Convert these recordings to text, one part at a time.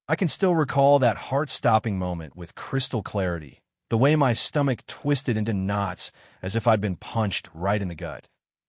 I can still recall that heart-stopping moment with crystal clarity, the way my stomach twisted into knots as if I'd been punched right in the gut.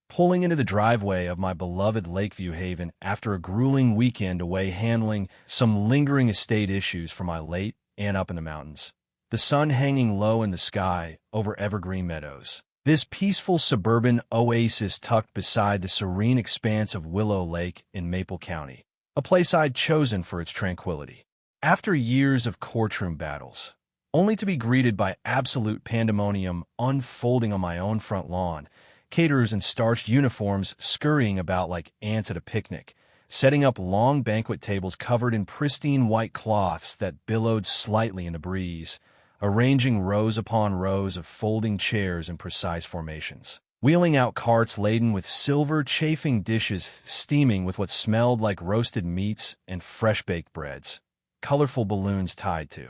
Pulling into the driveway of my beloved Lakeview Haven after a grueling weekend away handling some lingering estate issues for my late aunt up in the mountains. The sun hanging low in the sky over evergreen meadows. This peaceful suburban oasis tucked beside the serene expanse of Willow Lake in Maple County, a place I'd chosen for its tranquility. After years of courtroom battles, only to be greeted by absolute pandemonium unfolding on my own front lawn, caterers in starched uniforms scurrying about like ants at a picnic, setting up long banquet tables covered in pristine white cloths that billowed slightly in the breeze, arranging rows upon rows of folding chairs in precise formations, wheeling out carts laden with silver chafing dishes steaming with what smelled like roasted meats and fresh-baked breads, colorful balloons tied to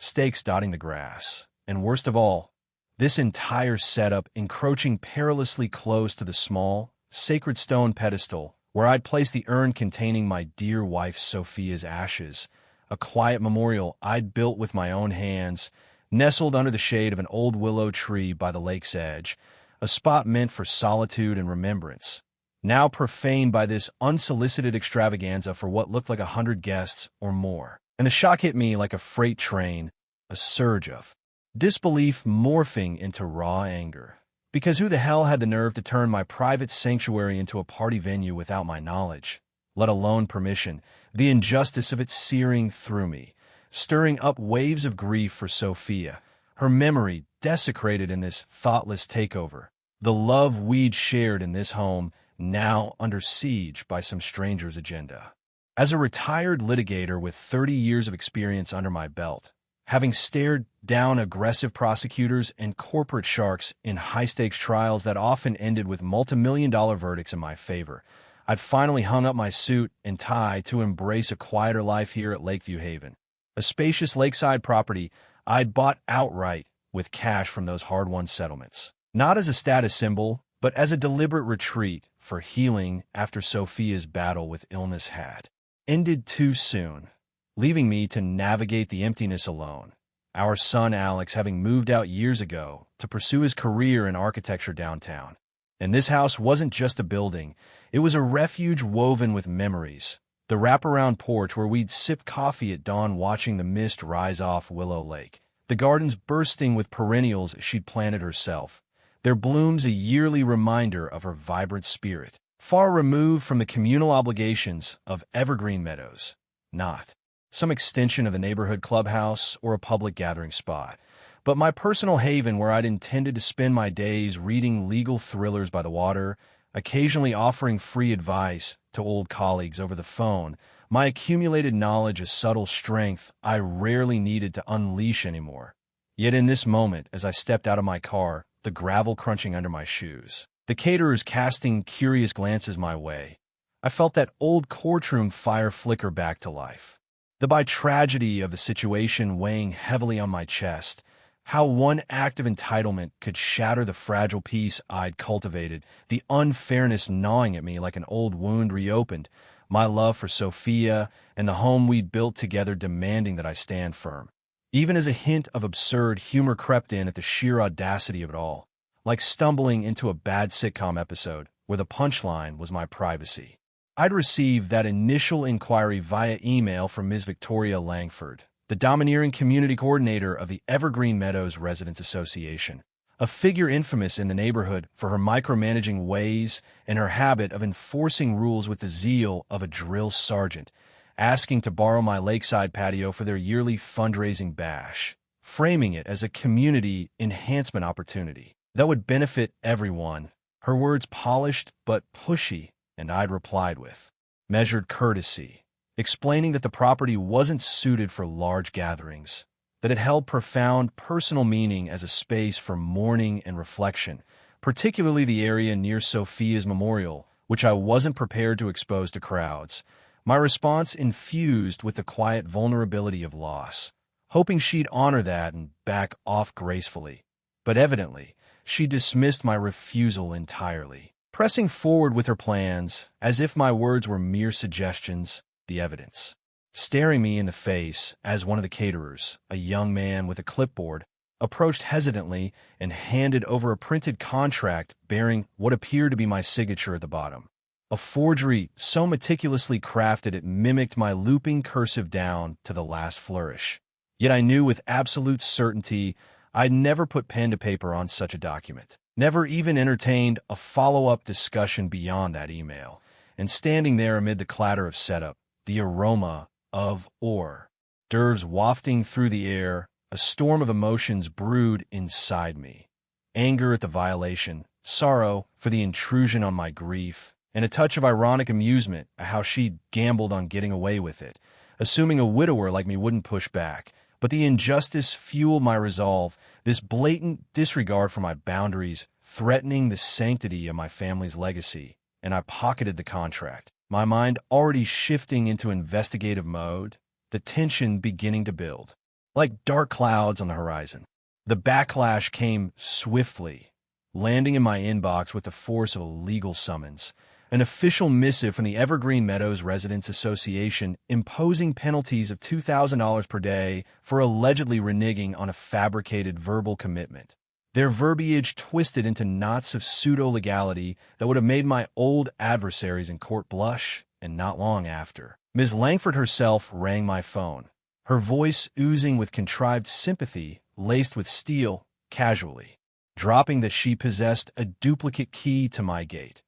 stakes dotting the grass, and worst of all, this entire setup encroaching perilously close to the small, sacred stone pedestal where I'd placed the urn containing my dear wife Sophia's ashes, a quiet memorial I'd built with my own hands, nestled under the shade of an old willow tree by the lake's edge, a spot meant for solitude and remembrance, now profaned by this unsolicited extravaganza for what looked like 100 guests or more. And the shock hit me like a freight train, a surge of disbelief morphing into raw anger. Because who the hell had the nerve to turn my private sanctuary into a party venue without my knowledge, let alone permission? The injustice of it searing through me, stirring up waves of grief for Sophia, her memory desecrated in this thoughtless takeover, the love we'd shared in this home now under siege by some stranger's agenda. As a retired litigator with 30 years of experience under my belt, having stared down aggressive prosecutors and corporate sharks in high-stakes trials that often ended with multi-million-dollar verdicts in my favor, I'd finally hung up my suit and tie to embrace a quieter life here at Lakeview Haven, a spacious lakeside property I'd bought outright with cash from those hard-won settlements. Not as a status symbol, but as a deliberate retreat for healing after Sophia's battle with illness had ended too soon, leaving me to navigate the emptiness alone, our son Alex having moved out years ago to pursue his career in architecture downtown. And this house wasn't just a building, it was a refuge woven with memories, the wraparound porch where we'd sip coffee at dawn watching the mist rise off Willow Lake, the gardens bursting with perennials she'd planted herself, their blooms a yearly reminder of her vibrant spirit, far removed from the communal obligations of evergreen meadows, not some extension of the neighborhood clubhouse or a public gathering spot, but my personal haven where I'd intended to spend my days reading legal thrillers by the water, occasionally offering free advice to old colleagues over the phone, my accumulated knowledge a subtle strength I rarely needed to unleash anymore. Yet in this moment, as I stepped out of my car, the gravel crunching under my shoes, the caterers casting curious glances my way, I felt that old courtroom fire flicker back to life. The tragedy of the situation weighing heavily on my chest, how one act of entitlement could shatter the fragile peace I'd cultivated, the unfairness gnawing at me like an old wound reopened, my love for Sophia and the home we'd built together demanding that I stand firm. Even as a hint of absurd humor crept in at the sheer audacity of it all, like stumbling into a bad sitcom episode where the punchline was my privacy. I'd received that initial inquiry via email from Ms. Victoria Langford, the domineering community coordinator of the Evergreen Meadows Residents Association, a figure infamous in the neighborhood for her micromanaging ways and her habit of enforcing rules with the zeal of a drill sergeant, asking to borrow my lakeside patio for their yearly fundraising bash, framing it as a community enhancement opportunity that would benefit everyone, her words polished but pushy, and I'd replied with measured courtesy, explaining that the property wasn't suited for large gatherings, that it held profound personal meaning as a space for mourning and reflection, particularly the area near Sophia's memorial, which I wasn't prepared to expose to crowds. My response infused with the quiet vulnerability of loss, hoping she'd honor that and back off gracefully. But evidently, she dismissed my refusal entirely, pressing forward with her plans as if my words were mere suggestions, the evidence staring me in the face as one of the caterers, a young man with a clipboard, approached hesitantly and handed over a printed contract bearing what appeared to be my signature at the bottom. A forgery so meticulously crafted it mimicked my looping cursive down to the last flourish. Yet I knew with absolute certainty I'd never put pen to paper on such a document, never even entertained a follow-up discussion beyond that email. And standing there amid the clatter of setup, the aroma of hors d'oeuvres wafting through the air, a storm of emotions brewed inside me. Anger at the violation, sorrow for the intrusion on my grief, and a touch of ironic amusement at how she'd gambled on getting away with it, assuming a widower like me wouldn't push back. But the injustice fueled my resolve, this blatant disregard for my boundaries, threatening the sanctity of my family's legacy, and I pocketed the contract, my mind already shifting into investigative mode, the tension beginning to build. Like dark clouds on the horizon, the backlash came swiftly, landing in my inbox with the force of a legal summons. An official missive from the Evergreen Meadows Residents Association imposing penalties of $2,000 per day for allegedly reneging on a fabricated verbal commitment. Their verbiage twisted into knots of pseudo-legality that would have made my old adversaries in court blush, and not long after. Ms. Langford herself rang my phone, her voice oozing with contrived sympathy laced with steel, casually, dropping that she possessed a duplicate key to my gate,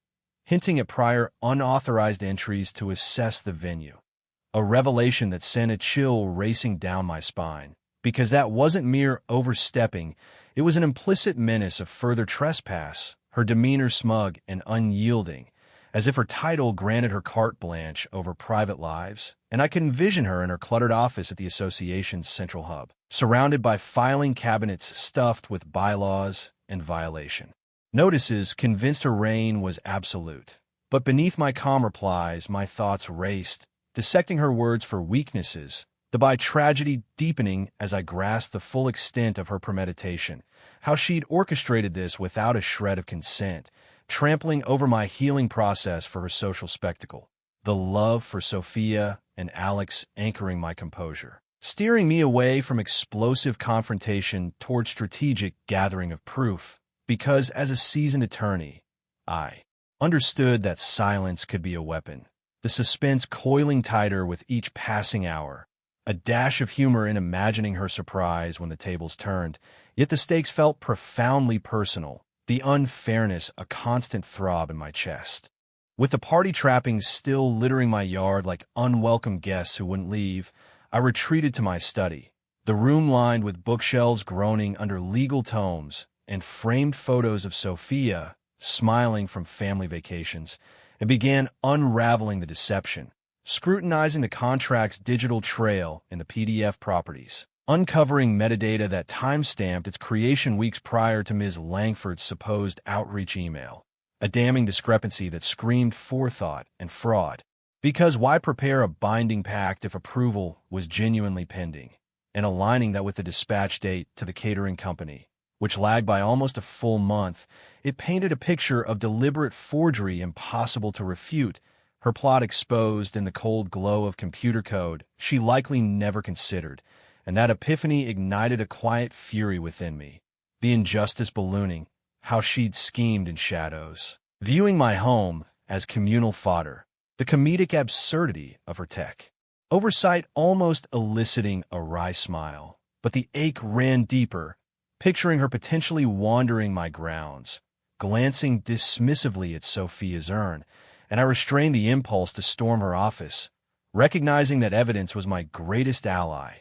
hinting at prior unauthorized entries to assess the venue. A revelation that sent a chill racing down my spine, because that wasn't mere overstepping, it was an implicit menace of further trespass, her demeanor smug and unyielding, as if her title granted her carte blanche over private lives, and I could envision her in her cluttered office at the association's central hub, surrounded by filing cabinets stuffed with bylaws and violation. Notices convinced her reign was absolute. But beneath my calm replies, my thoughts raced, dissecting her words for weaknesses, the by tragedy deepening as I grasped the full extent of her premeditation, how she'd orchestrated this without a shred of consent, trampling over my healing process for her social spectacle, the love for Sophia and Alex anchoring my composure, steering me away from explosive confrontation toward strategic gathering of proof. Because as a seasoned attorney, I understood that silence could be a weapon, the suspense coiling tighter with each passing hour, a dash of humor in imagining her surprise when the tables turned, yet the stakes felt profoundly personal, the unfairness a constant throb in my chest. With the party trappings still littering my yard like unwelcome guests who wouldn't leave, I retreated to my study, the room lined with bookshelves groaning under legal tomes, and framed photos of Sophia, smiling from family vacations, and began unraveling the deception, scrutinizing the contract's digital trail in the PDF properties, uncovering metadata that time-stamped its creation weeks prior to Ms. Langford's supposed outreach email, a damning discrepancy that screamed forethought and fraud. Because why prepare a binding pact if approval was genuinely pending, and aligning that with the dispatch date to the catering company, which lagged by almost a full month, it painted a picture of deliberate forgery impossible to refute, her plot exposed in the cold glow of computer code she likely never considered, and that epiphany ignited a quiet fury within me, the injustice ballooning, how she'd schemed in shadows, viewing my home as communal fodder, the comedic absurdity of her tech oversight almost eliciting a wry smile, but the ache ran deeper, picturing her potentially wandering my grounds, glancing dismissively at Sophia's urn, and I restrained the impulse to storm her office, recognizing that evidence was my greatest ally,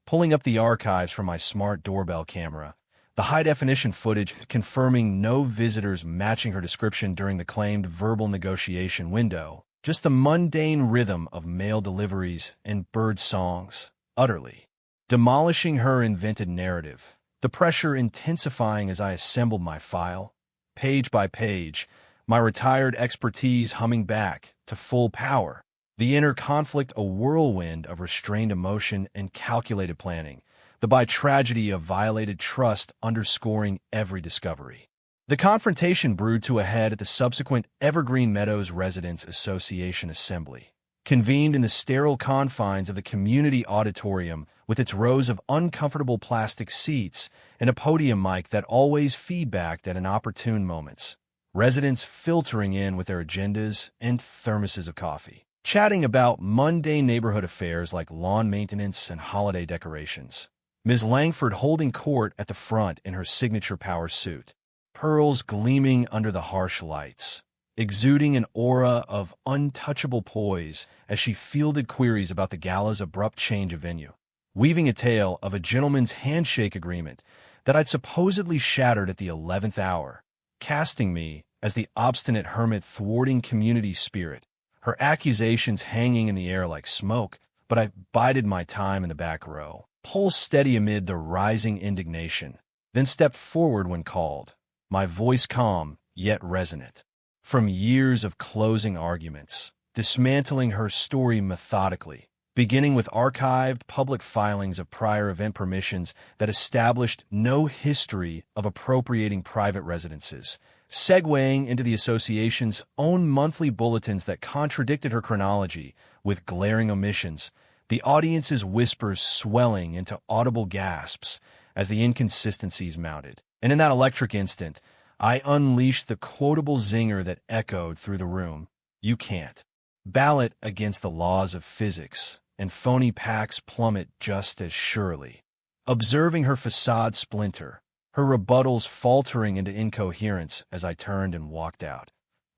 pulling up the archives from my smart doorbell camera, the high-definition footage confirming no visitors matching her description during the claimed verbal negotiation window, just the mundane rhythm of mail deliveries and bird songs, utterly demolishing her invented narrative. The pressure intensifying as I assembled my file, page by page, my retired expertise humming back to full power, the inner conflict a whirlwind of restrained emotion and calculated planning, the by tragedy of violated trust underscoring every discovery. The confrontation brewed to a head at the subsequent Evergreen Meadows Residents Association Assembly, convened in the sterile confines of the community auditorium with its rows of uncomfortable plastic seats and a podium mic that always feedbacked at inopportune moments. Residents filtering in with their agendas and thermoses of coffee, chatting about mundane neighborhood affairs like lawn maintenance and holiday decorations. Ms. Langford holding court at the front in her signature power suit, pearls gleaming under the harsh lights, exuding an aura of untouchable poise as she fielded queries about the gala's abrupt change of venue, weaving a tale of a gentleman's handshake agreement that I'd supposedly shattered at the 11th hour, casting me as the obstinate hermit thwarting community spirit, her accusations hanging in the air like smoke, but I bided my time in the back row, pulse steady amid the rising indignation, then stepped forward when called, my voice calm yet resonant. From years of closing arguments, dismantling her story methodically, beginning with archived public filings of prior event permissions that established no history of appropriating private residences, segueing into the association's own monthly bulletins that contradicted her chronology with glaring omissions, the audience's whispers swelling into audible gasps as the inconsistencies mounted. And in that electric instant, I unleashed the quotable zinger that echoed through the room. You can't. Ballot against the laws of physics, and phony packs plummet just as surely. Observing her facade splinter, her rebuttals faltering into incoherence as I turned and walked out,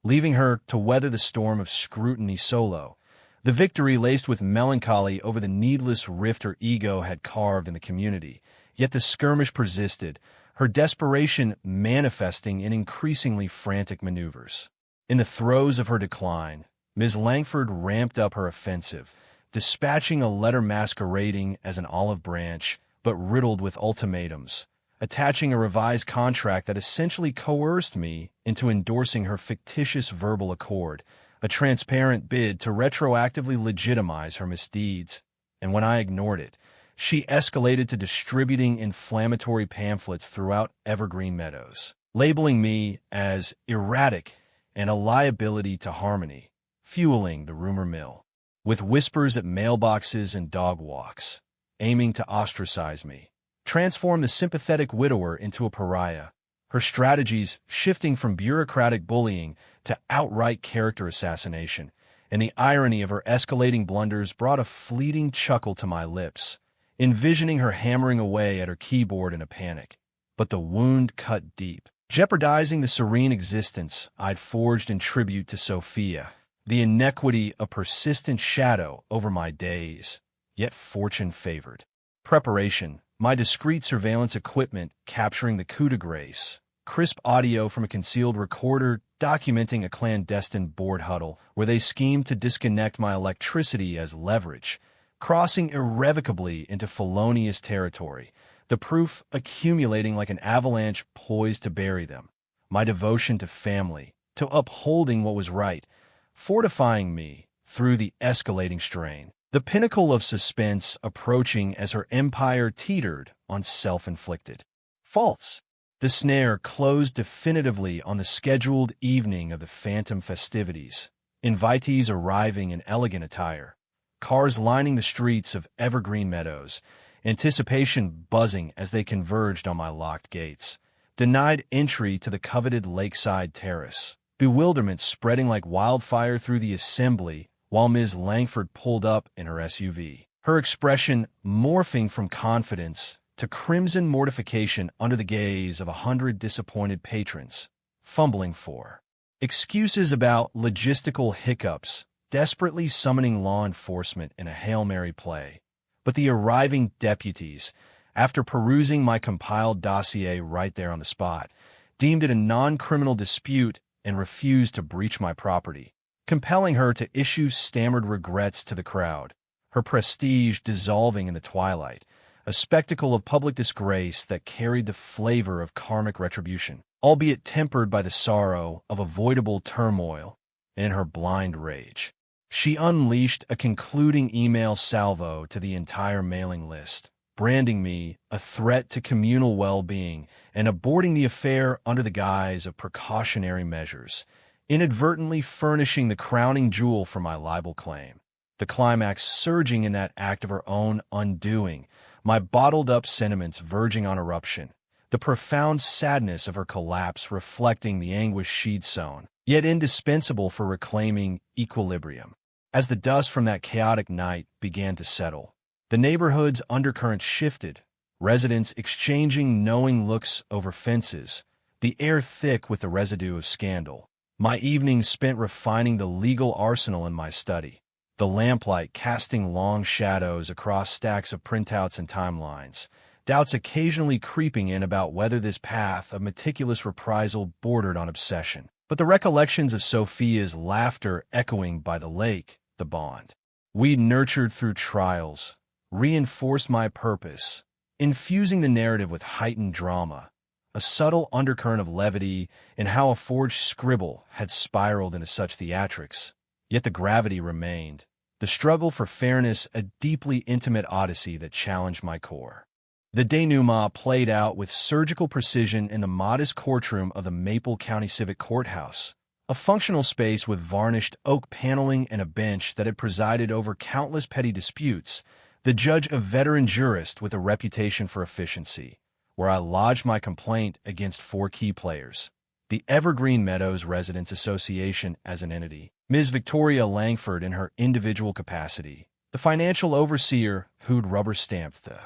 leaving her to weather the storm of scrutiny solo, the victory laced with melancholy over the needless rift her ego had carved in the community. Yet the skirmish persisted, her desperation manifesting in increasingly frantic maneuvers. In the throes of her decline, Ms. Langford ramped up her offensive, dispatching a letter masquerading as an olive branch, but riddled with ultimatums, attaching a revised contract that essentially coerced me into endorsing her fictitious verbal accord, a transparent bid to retroactively legitimize her misdeeds. And when I ignored it, she escalated to distributing inflammatory pamphlets throughout Evergreen Meadows, labeling me as erratic and a liability to harmony, fueling the rumor mill, with whispers at mailboxes and dog walks, aiming to ostracize me, transform the sympathetic widower into a pariah, her strategies shifting from bureaucratic bullying to outright character assassination, and the irony of her escalating blunders brought a fleeting chuckle to my lips, envisioning her hammering away at her keyboard in a panic. But the wound cut deep, jeopardizing the serene existence I'd forged in tribute to Sophia, the inequity of persistent shadow over my days, yet fortune favored. Preparation, my discreet surveillance equipment capturing the coup de grace, crisp audio from a concealed recorder documenting a clandestine board huddle where they schemed to disconnect my electricity as leverage, crossing irrevocably into felonious territory, the proof accumulating like an avalanche poised to bury them, my devotion to family, to upholding what was right, fortifying me through the escalating strain, the pinnacle of suspense approaching as her empire teetered on self-inflicted faults. The snare closed definitively on the scheduled evening of the phantom festivities, invitees arriving in elegant attire, cars lining the streets of Evergreen Meadows, anticipation buzzing as they converged on my locked gates, denied entry to the coveted lakeside terrace, bewilderment spreading like wildfire through the assembly while Ms. Langford pulled up in her SUV, her expression morphing from confidence to crimson mortification under the gaze of 100 disappointed patrons, fumbling for excuses about logistical hiccups, desperately summoning law enforcement in a Hail Mary play. But the arriving deputies, after perusing my compiled dossier right there on the spot, deemed it a non-criminal dispute and refused to breach my property, compelling her to issue stammered regrets to the crowd, her prestige dissolving in the twilight, a spectacle of public disgrace that carried the flavor of karmic retribution, albeit tempered by the sorrow of avoidable turmoil. And in her blind rage, she unleashed a concluding email salvo to the entire mailing list, branding me a threat to communal well-being and aborting the affair under the guise of precautionary measures, inadvertently furnishing the crowning jewel for my libel claim. the climax surging in that act of her own undoing, my bottled-up sentiments verging on eruption, the profound sadness of her collapse reflecting the anguish she'd sown, yet indispensable for reclaiming equilibrium. As the dust from that chaotic night began to settle, the neighborhood's undercurrent shifted, residents exchanging knowing looks over fences, the air thick with the residue of scandal. My evenings spent refining the legal arsenal in my study, the lamplight casting long shadows across stacks of printouts and timelines, doubts occasionally creeping in about whether this path of meticulous reprisal bordered on obsession. But the recollections of Sophia's laughter echoing by the lake, the bond we'd nurtured through trials, reinforced my purpose, infusing the narrative with heightened drama, a subtle undercurrent of levity in how a forged scribble had spiraled into such theatrics. Yet the gravity remained, the struggle for fairness a deeply intimate odyssey that challenged my core. The denouement played out with surgical precision in the modest courtroom of the Maple County Civic Courthouse, a functional space with varnished oak paneling and a bench that had presided over countless petty disputes, the judge a veteran jurist with a reputation for efficiency, where I lodged my complaint against 4 key players: the Evergreen Meadows Residents Association as an entity, Ms. Victoria Langford in her individual capacity, the financial overseer who'd rubber-stamped the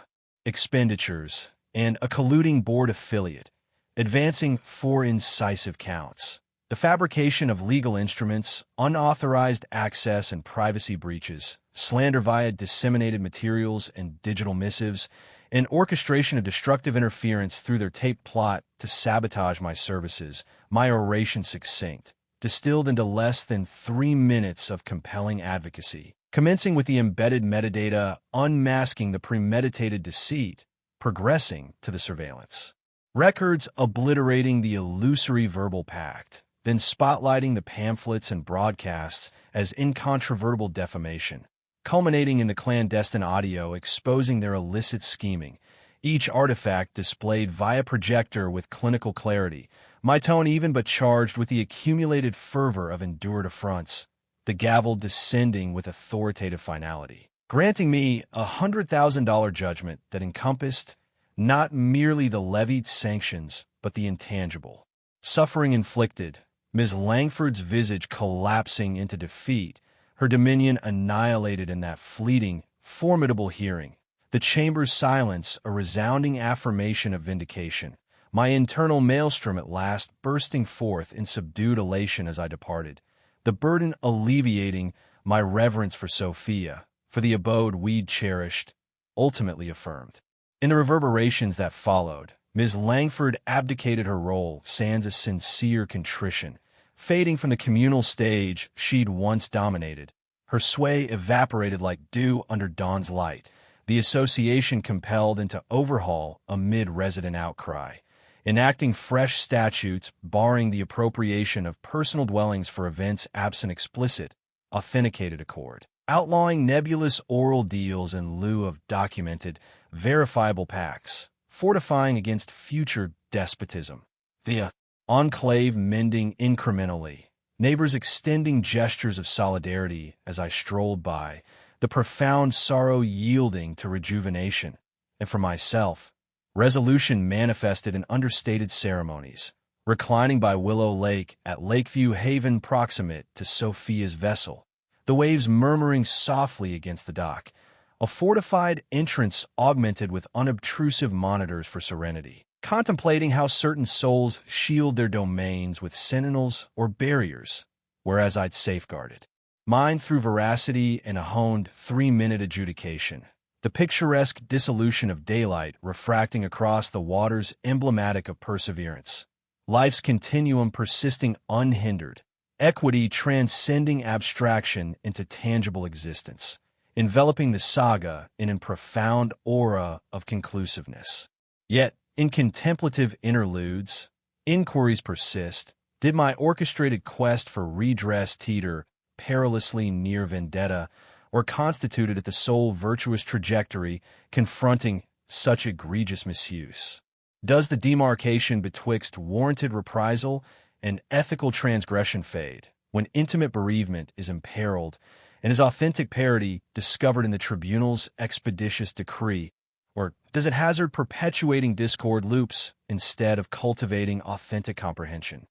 expenditures, and a colluding board affiliate, advancing 4 incisive counts: the fabrication of legal instruments, unauthorized access and privacy breaches, slander via disseminated materials and digital missives, and orchestration of destructive interference through their taped plot to sabotage my services. My oration succinct, distilled into less than 3 minutes of compelling advocacy, commencing with the embedded metadata, unmasking the premeditated deceit, progressing to the surveillance records, obliterating the illusory verbal pact, then spotlighting the pamphlets and broadcasts as incontrovertible defamation, culminating in the clandestine audio exposing their illicit scheming, each artifact displayed via projector with clinical clarity, my tone even but charged with the accumulated fervor of endured affronts, the gavel descending with authoritative finality, granting me a $100,000 judgment that encompassed not merely the levied sanctions, but the intangible suffering inflicted, Ms. Langford's visage collapsing into defeat, her dominion annihilated in that fleeting, formidable hearing, the chamber's silence a resounding affirmation of vindication, my internal maelstrom at last bursting forth in subdued elation as I departed, the burden alleviating my reverence for Sophia, for the abode we'd cherished, ultimately affirmed. In the reverberations that followed, Ms. Langford abdicated her role sans a sincere contrition, fading from the communal stage she'd once dominated. Her sway evaporated like dew under dawn's light, the association compelled into overhaul amid resident outcry, enacting fresh statutes barring the appropriation of personal dwellings for events absent explicit, authenticated accord, outlawing nebulous oral deals in lieu of documented, verifiable pacts, fortifying against future despotism. The enclave mending incrementally, neighbors extending gestures of solidarity as I strolled by, the profound sorrow yielding to rejuvenation, and for myself, resolution manifested in understated ceremonies, reclining by Willow Lake at Lakeview Haven proximate to Sophia's vessel, the waves murmuring softly against the dock, a fortified entrance augmented with unobtrusive monitors for serenity, contemplating how certain souls shield their domains with sentinels or barriers, whereas I'd safeguarded mine through veracity and a honed 3-minute adjudication, the picturesque dissolution of daylight refracting across the waters emblematic of perseverance, life's continuum persisting unhindered, equity transcending abstraction into tangible existence, enveloping the saga in a profound aura of conclusiveness. Yet, in contemplative interludes, inquiries persist. Did my orchestrated quest for redress teeter perilously near vendetta, or constituted it the sole virtuous trajectory confronting such egregious misuse? Does the demarcation betwixt warranted reprisal and ethical transgression fade, when intimate bereavement is imperiled, And is authentic parity discovered in the tribunal's expeditious decree, or does it hazard perpetuating discord loops instead of cultivating authentic comprehension?